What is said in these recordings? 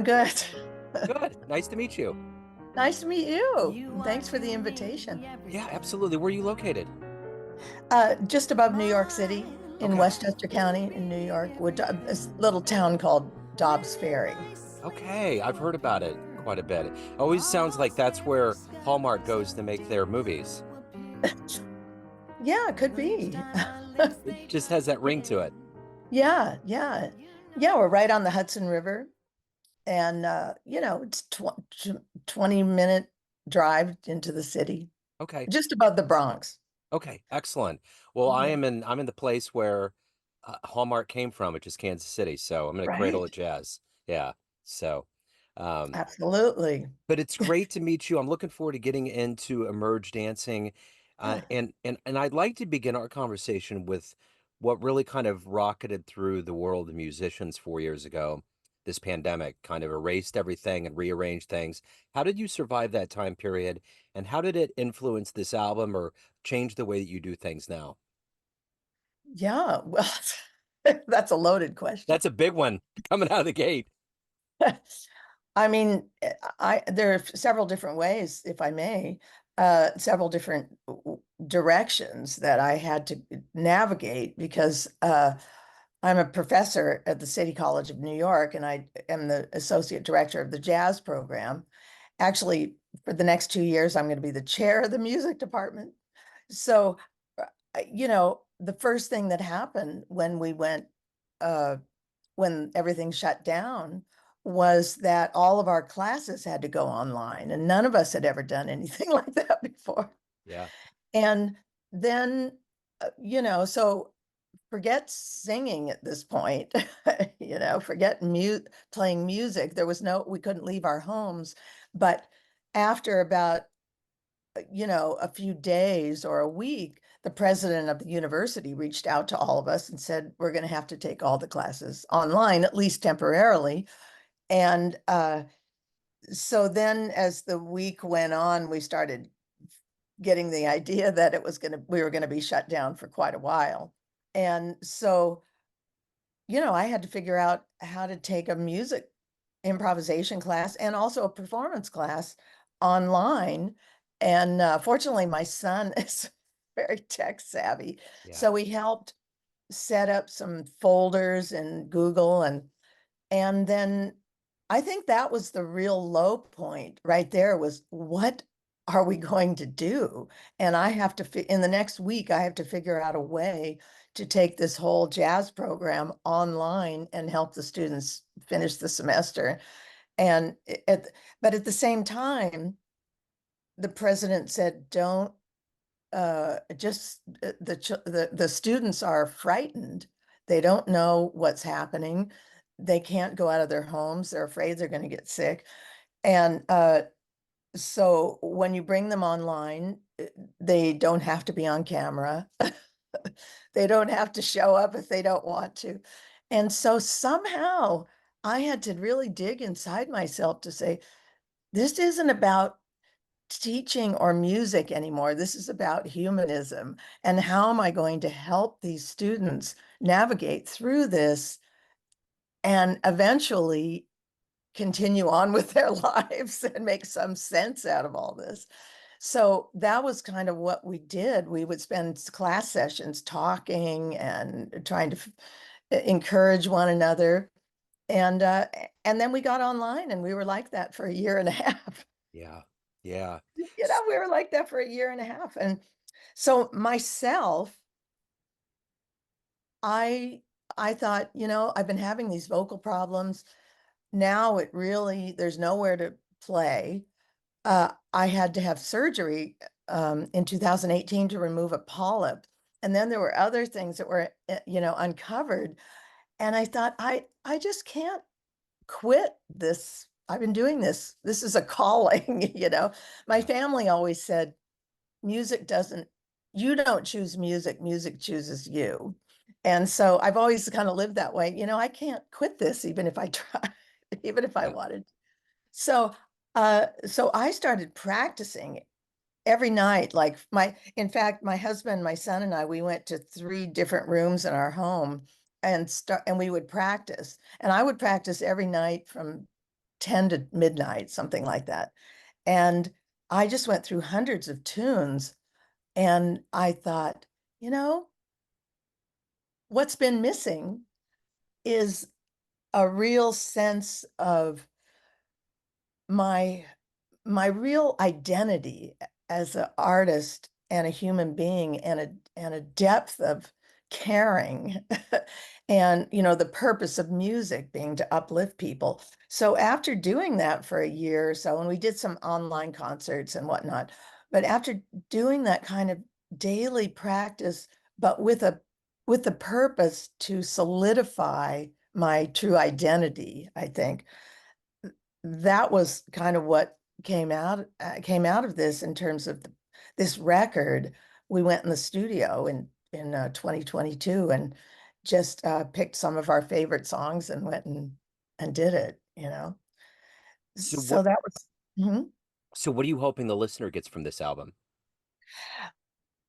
good. Good. Nice to meet you. Nice to meet you. Thanks for the invitation. Yeah, absolutely. Where are you located? Just above New York City in Okay. Westchester County in New York, a little town called Dobbs Ferry. Okay. I've heard about it quite a bit. It always sounds like that's where Hallmark goes to make their movies. Yeah, it could be. It just has that ring to it. Yeah, yeah. Yeah, we're right on the Hudson River. And, it's 20-minute drive into the city, Okay. just above the Bronx. Okay. Excellent. Well, Yeah. I'm in the place where Hallmark came from, which is Kansas City. So I'm in a cradle of Right. jazz. Yeah. So, um, Absolutely. but it's great to meet you. I'm looking forward to getting into emerge dancing. Yeah. And I'd like to begin our conversation with what really kind of rocketed through the world of musicians 4 years ago. This pandemic kind of erased everything and rearranged things. How did you survive that time period? And how did it influence this album or change the way that you do things now? Yeah. Well, that's a loaded question. That's a big one coming out of the gate. I mean, I there are several different ways, if I may, several different directions that I had to navigate because I'm a professor at the City College of New York, and I am the associate director of the jazz program. Actually, for the next 2 years, I'm going to be the chair of the music department. So, the first thing that happened uh, when everything shut down was that all of our classes had to go online, and none of us had ever done anything like that before. Yeah. And then, so forget singing at this point, forget playing music. We couldn't leave our homes. But after about, a few days or a week, the president of the university reached out to all of us and said, we're going to have to take all the classes online, at least temporarily. And so then as the week went on, we started getting the idea that we were going to be shut down for quite a while. And so, I had to figure out how to take a music improvisation class and also a performance class online. And fortunately, my son is very tech savvy. Yeah. So he helped set up some folders in Google, and then I think that was the real low point right there, was what are we going to do? And I have to in the next week, I have to figure out a way to take this whole jazz program online and help the students finish the semester. And but at the same time, the president said, don't just the students are frightened. They don't know what's happening. They can't go out of their homes. They're afraid they're going to get sick. And so when you bring them online, they don't have to be on camera. They don't have to show up if they don't want to. And so somehow I had to really dig inside myself to say, this isn't about teaching or music anymore. This is about humanism. And how am I going to help these students navigate through this and eventually continue on with their lives and make some sense out of all this? So that was kind of what we did. We would spend class sessions talking and trying to encourage one another. And and then we got online, and we were like that for a year and a half. Yeah. Yeah. We were like that for a year and a half. And so myself, I I thought, I've been having these vocal problems. Now there's nowhere to play. I had to have surgery in 2018 to remove a polyp. And then there were other things that were, uncovered. And I thought, I just can't quit this. I've been doing this. This is a calling, My Yeah. family always said, you don't choose music, music chooses you. And so I've always kind of lived that way. I can't quit this even if I try, even if I Yeah. wanted. So so I started practicing every night. In fact, my husband, my son, and I, we went to 3 different rooms in our home and we would practice. And I would practice every night from 10 to midnight, something like that. And I just went through hundreds of tunes, and I thought, you know, what's been missing is a real sense of my my real identity as an artist and a human being, and a depth of caring and the purpose of music being to uplift people. So after doing that for a year or so, and we did some online concerts and whatnot, but after doing that kind of daily practice, but with the purpose to solidify my true identity, I think that was kind of what came out of this in terms of this record. We went in the studio in 2022 and just picked some of our favorite songs and went and did it. So So what that was. Mhm. so what are you hoping the listener gets from this album?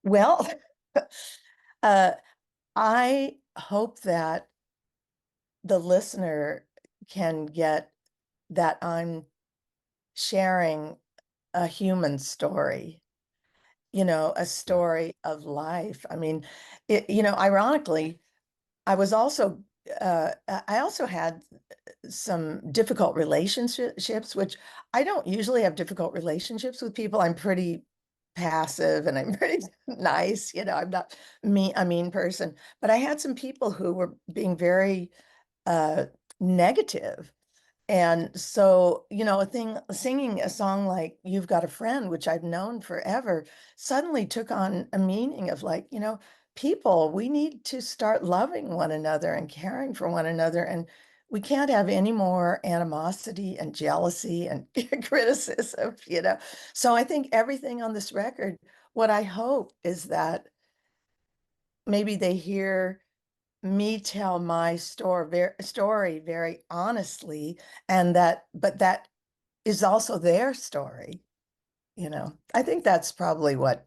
Well, uh, I hope that the listener can get that I'm sharing a human story, a Yeah. story of life. I mean, ironically, I also had some difficult relationships, which I don't usually have difficult relationships with people. I'm pretty passive and I'm pretty nice. I'm not a mean person, but I had some people who were being very uh, negative. And so, singing a song like You've Got a Friend, which I've known forever, suddenly took on a meaning of like, people, we need to start loving one another and caring for one another. And we can't have any more animosity and jealousy and criticism. So I think everything on this record, what I hope is that maybe they hear me tell my story very honestly, and but that is also their story. I think that's probably what,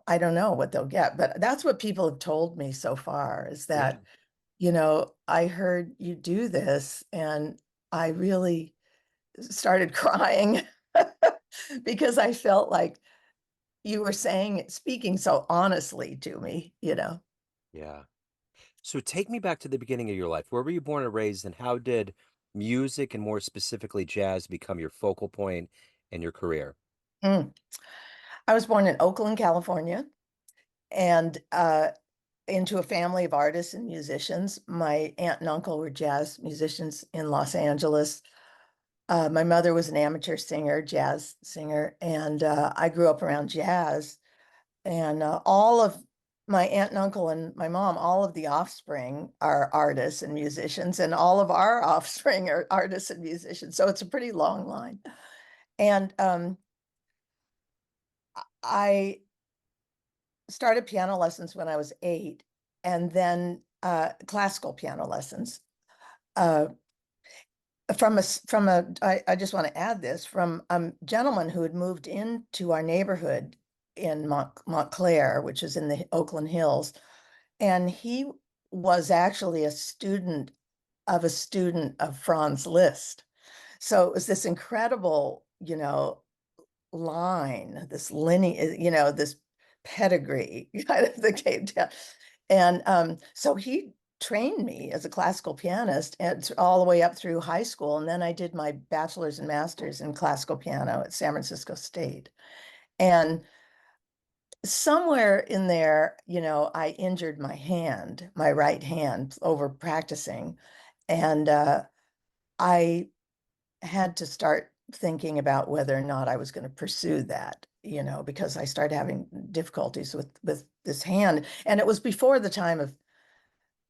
I don't know what they'll get, but that's what people have told me so far is Yeah. that, I heard you do this and I really started crying because I felt like you were speaking so honestly to me. Yeah. So take me back to the beginning of your life. Where were you born and raised, and how did music and more specifically jazz become your focal point in your career? Mm. I was born in Oakland, California, and into a family of artists and musicians. My aunt and uncle were jazz musicians in Los Angeles. My mother was an amateur singer, jazz singer, and I grew up around jazz. And all of my aunt and uncle and my mom, all of the offspring are artists and musicians, and all of our offspring are artists and musicians. So it's a pretty long line. And I started piano lessons when I was 8, and then classical piano lessons. Uh, I just want to add this from a gentleman who had moved into our neighborhood in Montclair, which is in the Oakland Hills, and he was actually a student of Franz Liszt. So it was this incredible, line, this lineage, this pedigree kind of that came down. And so he trained me as a classical pianist and all the way up through high school. And then I did my bachelor's and master's in classical piano at San Francisco State. And somewhere in there, I injured my hand, my right hand, over practicing. And I had to start thinking about whether or not I was going to pursue that, because I started having difficulties with this hand. And it was before the time of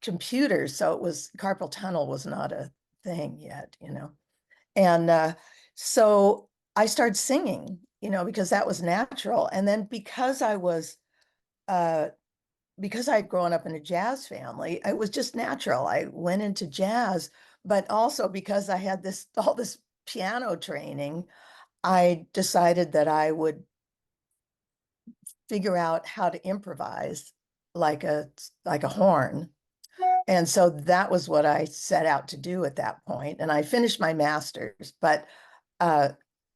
computers, so it was carpal tunnel was not a thing yet. And so I started singing, because that was natural. And then uh, because I'd grown up in a jazz family, it was just natural. I went into jazz, but also because I had all this piano training, I decided that I would figure out how to improvise like a horn. And so that was what I set out to do at that point. And I finished my master's, but uh,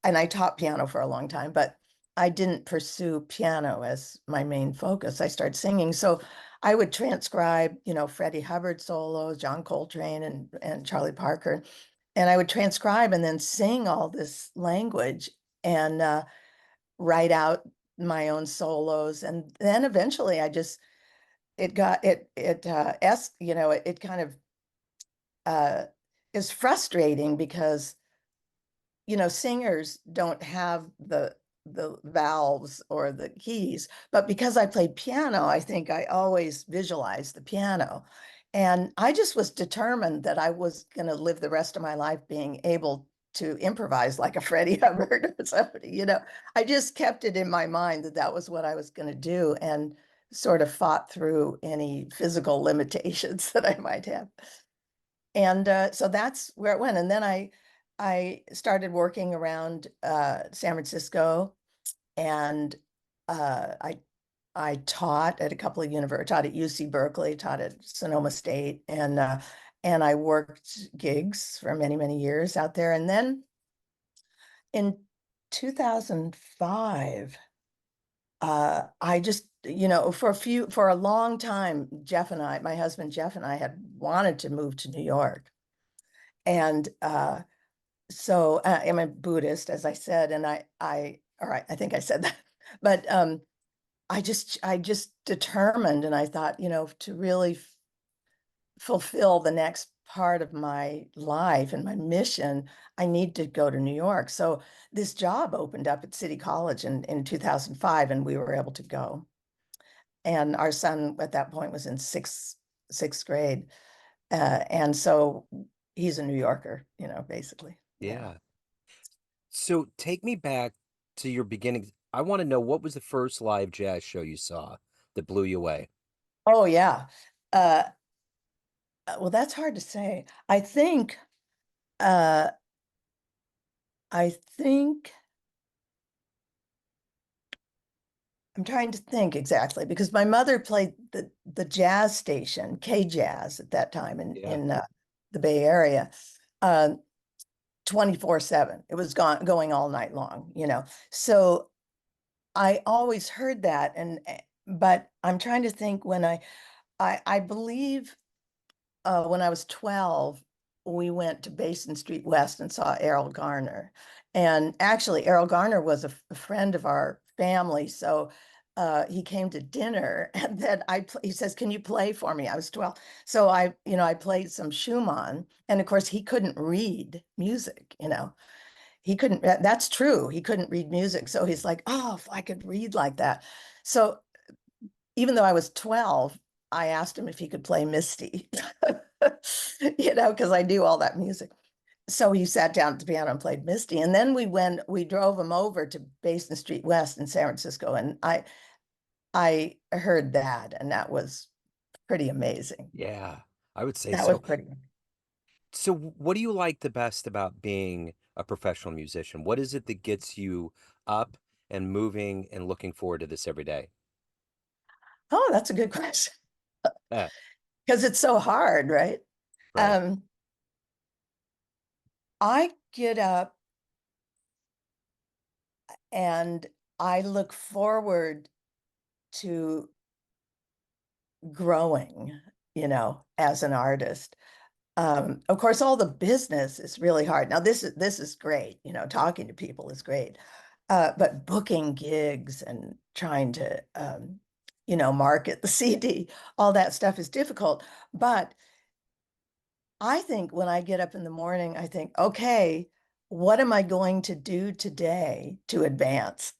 and I taught piano for a long time, but I didn't pursue piano as my main focus. I started singing. So I would transcribe, Freddie Hubbard solos, John Coltrane and Charlie Parker. And I would transcribe and then sing all this language and write out my own solos. And then eventually it got, it kind of uh, is frustrating because singers don't have the valves or the keys, but because I played piano, I think I always visualized the piano. And I just was determined that I was going to live the rest of my life being able to improvise like a Freddie Hubbard or somebody, I just kept it in my mind that that was what I was going to do and sort of fought through any physical limitations that I might have. And so that's where it went. And then I started working around San Francisco, and I taught at a couple of universities, taught at UC Berkeley, taught at Sonoma State, and I worked gigs for many, many years out there. And then in 2005, I just, for a long time, my husband Jeff and I had wanted to move to New York. And so I'm a Buddhist, as I said, and all right, I think I said that, but I just determined, and I thought, to really fulfill the next part of my life and my mission, I need to go to New York. So this job opened up at City College in 2005, and we were able to go. And our son at that point was in sixth grade, and so he's a New Yorker, basically. Yeah. Yeah. So take me back to your beginnings. I want to know, what was the first live jazz show you saw that blew you away? Oh yeah. Uh, well, that's hard to say. Uh, I think I'm trying to think exactly because my mother played the jazz station, K Jazz at that time Yeah. in the Bay Area, 24/7. It was going all night long, So I always heard that, but I'm trying to think when I believe when I was 12, we went to Basin Street West and saw Errol Garner. And actually, Errol Garner was a friend of our family. So he came to dinner and then he says, "Can you play for me?" I was 12. So I played some Schumann. And of course, he couldn't read music. He couldn't, that's true. He couldn't read music. So he's like, "Oh, if I could read like that." So even though I was 12, I asked him if he could play Misty, because I knew all that music. So he sat down at the piano and played Misty. And then we drove him over to Basin Street West in San Francisco. And I heard that, and that was pretty amazing. Yeah, I would say That was so. pretty. So what do you like the best about being a professional musician? What is it that gets you up and moving and looking forward to this every day? Oh, that's a good question. Yeah, Because it's so hard, right? right. Um, I get up and I look forward to growing, as an artist. Of course, all the business is really hard. Now, this is great, talking to people is great. But booking gigs and trying to, market the CD, all that stuff is difficult. But I think when I get up in the morning, I think, okay, what am I going to do today to advance?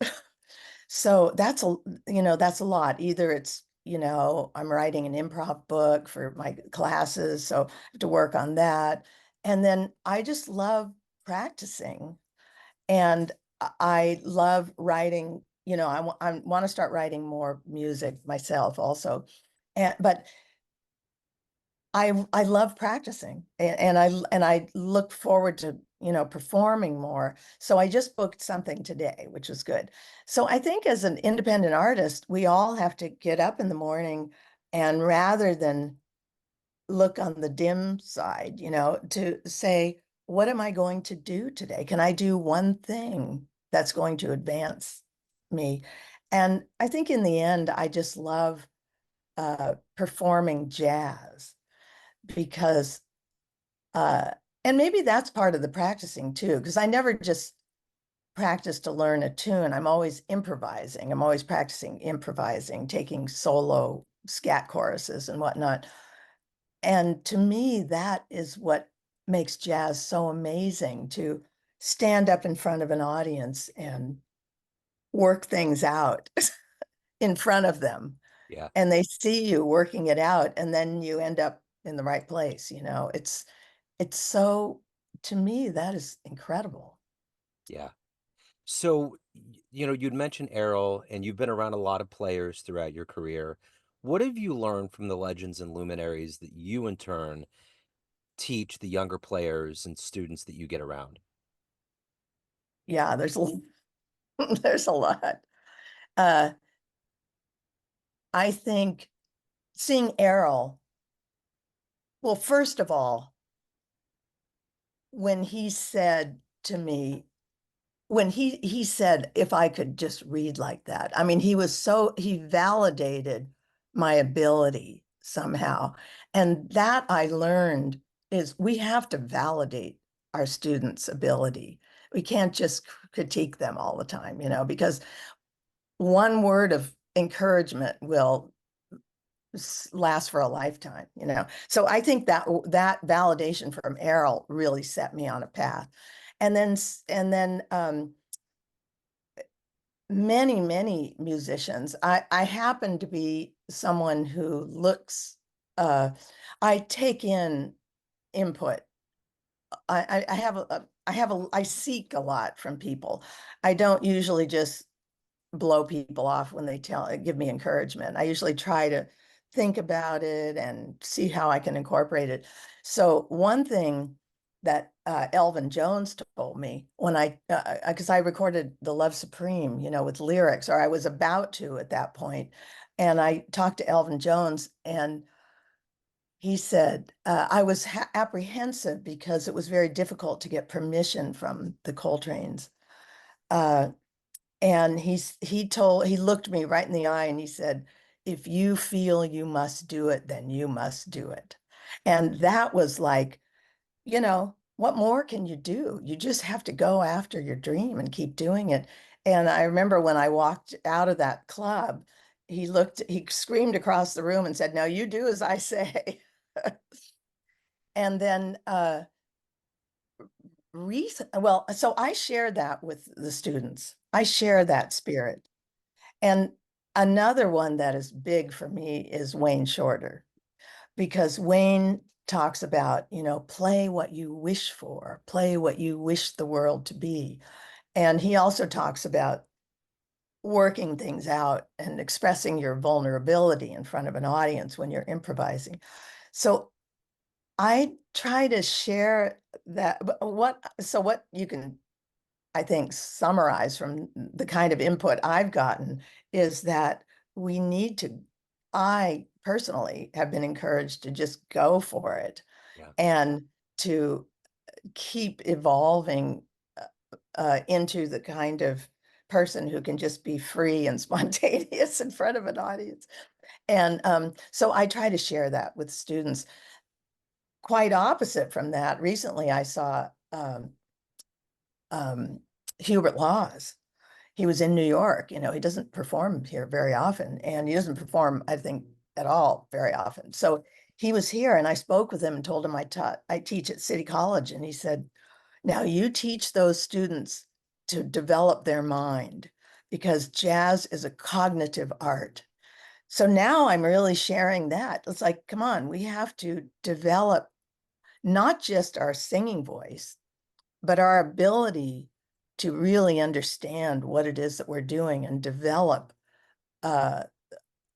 So that's a lot. Either it's, I'm writing an improv book for my classes, so I have to work on that. And then I just love practicing. And I love writing, I want to start writing more music myself also. But I love practicing, and I look forward to performing more. So I just booked something today, which was good. So I think as an independent artist, we all have to get up in the morning, and rather than look on the dim side, to say, what am I going to do today? Can I do one thing that's going to advance me? And I think in the end, I just love performing jazz because, uh, and maybe that's part of the practicing too, because I never just practice to learn a tune. I'm always improvising. I'm always practicing improvising, taking solo scat choruses and whatnot. And to me, that is what makes jazz so amazing, to stand up in front of an audience and work things out in front of them. Yeah. And they see you working it out, and then you end up in the right place. It's so, to me, that is incredible. Yeah. So, you'd mentioned Errol, and you've been around a lot of players throughout your career. What have you learned from the legends and luminaries that you, in turn, teach the younger players and students that you get around? Yeah, there's a lot. Uh, I think seeing Errol, well, first of all, when he said to me, when he said if I could just read like that, I mean, he validated my ability somehow. And that I learned is we have to validate our students' ability. We can't just critique them all the time, because one word of encouragement will last for a lifetime. So I think that validation from Errol really set me on a path. And then many musicians. I happen to be someone who looks, I take in input. I seek a lot from people. I don't usually just blow people off when they give me encouragement. I usually try to think about it and see how I can incorporate it. So one thing that Elvin Jones told me when because I recorded the Love Supreme, with lyrics, or I was about to at that point, and I talked to Elvin Jones, and he said I was apprehensive because it was very difficult to get permission from the Coltrane's. Uh, and he looked me right in the eye and he said, if you feel you must do it, then you must do it. And that was like, what more can you do? You just have to go after your dream and keep doing it. And I remember when I walked out of that club, he screamed across the room and said, now you do as I say. And then so I share that with the students. I share that spirit. And another one that is big for me is Wayne Shorter, because Wayne talks about, play what you wish for, play what you wish the world to be. And he also talks about working things out and expressing your vulnerability in front of an audience when you're improvising. So I try to share that. What you can, I think, summarize from the kind of input I've gotten is that we need to, I personally have been encouraged to just go for it Yeah. and to keep evolving into the kind of person who can just be free and spontaneous in front of an audience. And so I try to share that with students. Quite opposite from that, recently I saw um, Hubert Laws. He was in New York. He doesn't perform here very often, and he doesn't perform, I think, at all very often. So he was here, and I spoke with him and told him I teach at City College, and he said, now you teach those students to develop their mind, because jazz is a cognitive art. So now I'm really sharing that. It's like, come on, we have to develop not just our singing voice, but our ability to really understand what it is that we're doing and develop uh,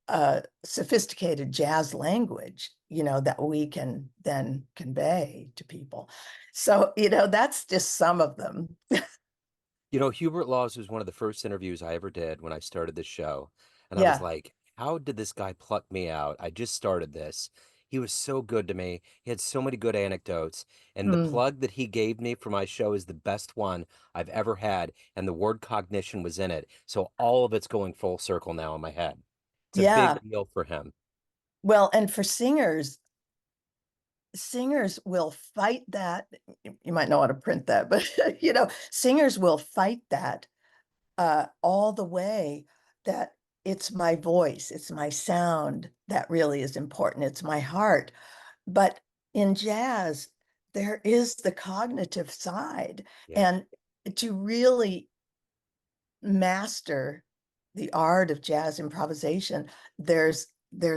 a sophisticated jazz language, that we can then convey to people. So, that's just some of them. Hubert Laws was one of the first interviews I ever did when I started this show. And I was Yeah. like, how did this guy pluck me out? I just started this. He was so good to me. He had so many good anecdotes. And the Mm. plug that he gave me for my show is the best one I've ever had. And the word cognition was in it. So all of it's going full circle now in my head. It's a Yeah. big deal for him. Well, and for singers, singers will fight that. You might know how to print that, but singers will fight that all the way, that it's my voice, it's my sound that really is important. It's my heart. But in jazz, there is the cognitive side. Yeah. And to really master the art of jazz improvisation, there's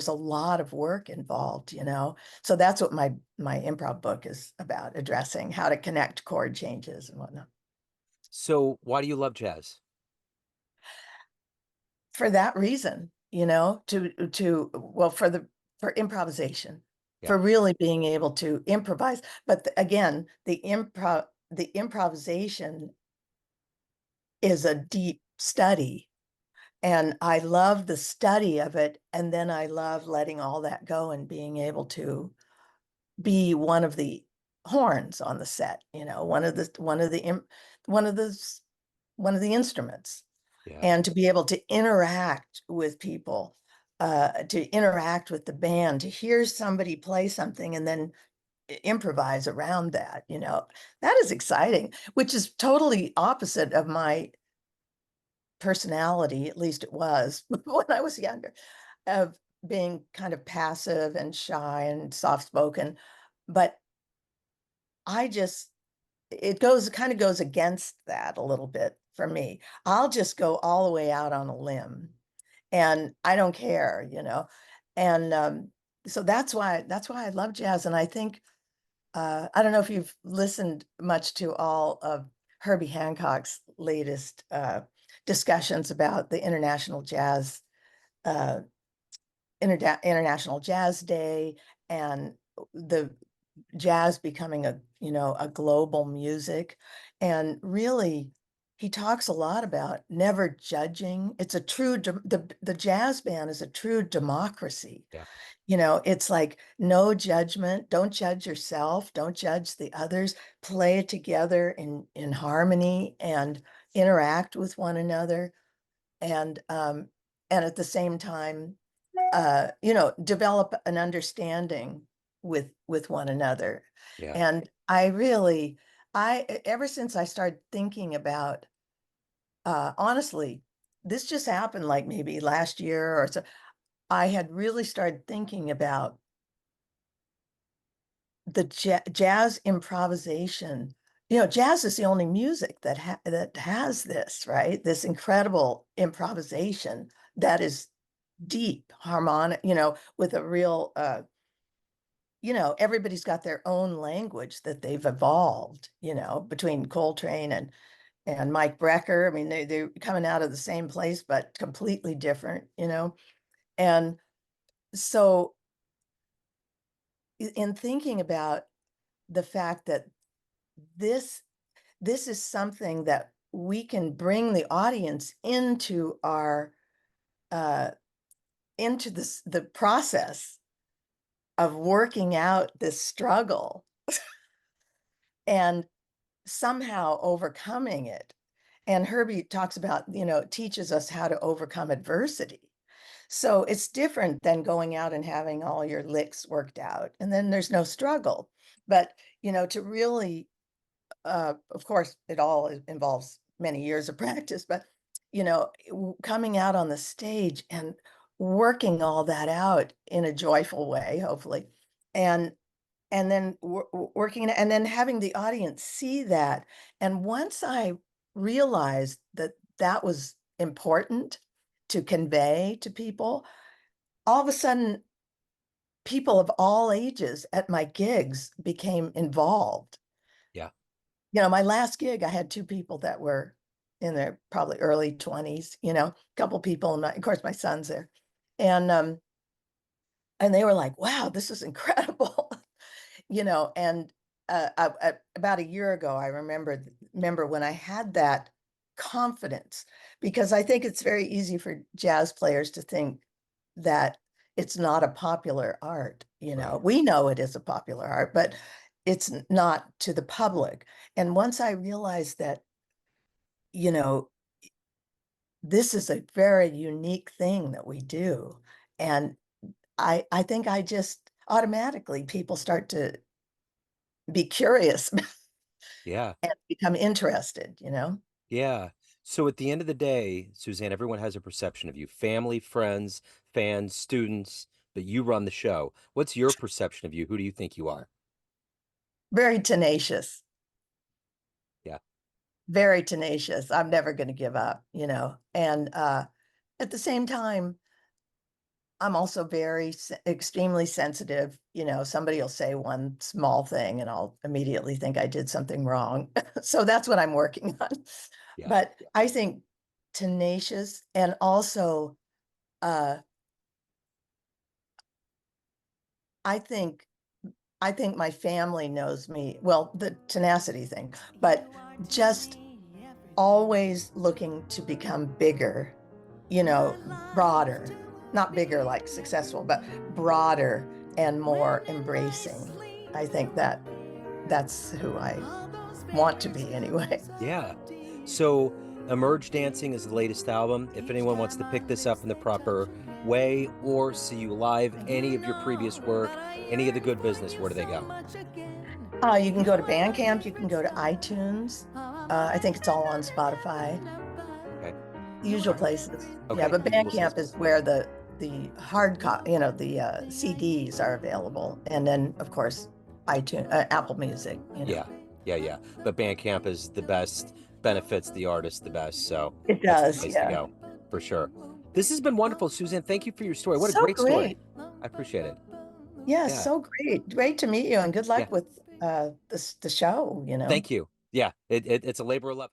a lot of work involved. So that's what my improv book is about, addressing how to connect chord changes and whatnot. So why do you love jazz? For that reason, to well, for improvisation, Yeah. for really being able to improvise. But again, the improvisation is a deep study. And I love the study of it. And then I love letting all that go and being able to be one of the horns on the set, one of the one of the instruments, Yeah. and to be able to interact with people, to interact with the band, to hear somebody play something and then improvise around that. That is exciting, which is totally opposite of my personality, at least it was when I was younger, of being kind of passive and shy and soft-spoken. But I just it kind of goes against that a little bit for me. I'll just go all the way out on a limb, and I don't care. And so that's why I love jazz. And I think I don't know if you've listened much to all of Herbie Hancock's latest discussions about the uh, International Jazz Day, and the jazz becoming a global music. And really, he talks a lot about never judging. It's a true the jazz band is a true democracy. Yeah. It's like no judgment. Don't judge yourself, don't judge the others. Play it together in harmony and interact with one another. And at the same time, develop an understanding with one another. Yeah. And ever since I started thinking about, honestly, this just happened like maybe last year or so. I had really started thinking about the jazz improvisation. Jazz is the only music that has this, right? This incredible improvisation that is deep, harmonic, with a real everybody's got their own language that they've evolved, between Coltrane and Mike Brecker. I mean, they're coming out of the same place, but completely different. And so in thinking about the fact that this this is something that we can bring the audience uh into the process of working out this struggle and somehow overcoming it. And Herbie talks about, teaches us how to overcome adversity. So it's different than going out and having all your licks worked out, and then there's no struggle. But, to really, of course, it all involves many years of practice, but, coming out on the stage and working all that out in a joyful way, hopefully, and and then working and then having the audience see that. And once I realized that that was important to convey to people, all of a sudden, people of all ages at my gigs became involved. Yeah. My last gig, I had two people that were in their probably early 20s, a couple people, and of course, my son's there. And they were like, wow, this is incredible. And about a year ago, I remember when I had that confidence, because I think it's very easy for jazz players to think that it's not a popular art, you know. Right. We know it is a popular art, but it's not to the public. And once I realized that, you know, this is a very unique thing that we do. And I think I just automatically people start to be curious Yeah. and become interested, you know? Yeah. So at the end of the day, Suzanne, everyone has a perception of you, family, friends, fans, students, but you run the show. What's your perception of you? Who do you think you are? Very tenacious, Yeah. very tenacious. I'm never going to give up, you know? And at the same time, I'm also very extremely sensitive. You know, somebody will say one small thing and I'll immediately think I did something wrong. So that's what I'm working on. Yeah. But I think tenacious and also uh I think I think my family knows me, well, the tenacity thing, but just always looking to become bigger, you know, broader, not bigger like successful, but broader and more embracing. I think that that's who I want to be anyway. Yeah. So Emerge Dancing is the latest album. If anyone wants to pick this up in the proper way or see you live, any of your previous work, any of the good business, where do they go? You can go to Bandcamp, you can go to iTunes. I think it's all on Spotify, Okay. the usual places. Yeah, Okay. but Usual Bandcamp places. is where the hard copy, you know, the CDs are available, and then of course iTunes, Apple Music. You know, Yeah. Yeah. Yeah. But Bandcamp is the best, benefits the artist the best. So it that's the does. place to Yeah, go for sure. This has been wonderful, Suzanne. Thank you for your story. What a so great story. great. I appreciate it. Yeah, Yeah. so great. Great to meet you, and good Yeah. luck with the show. You know. Thank you. Yeah. It's a labor of love.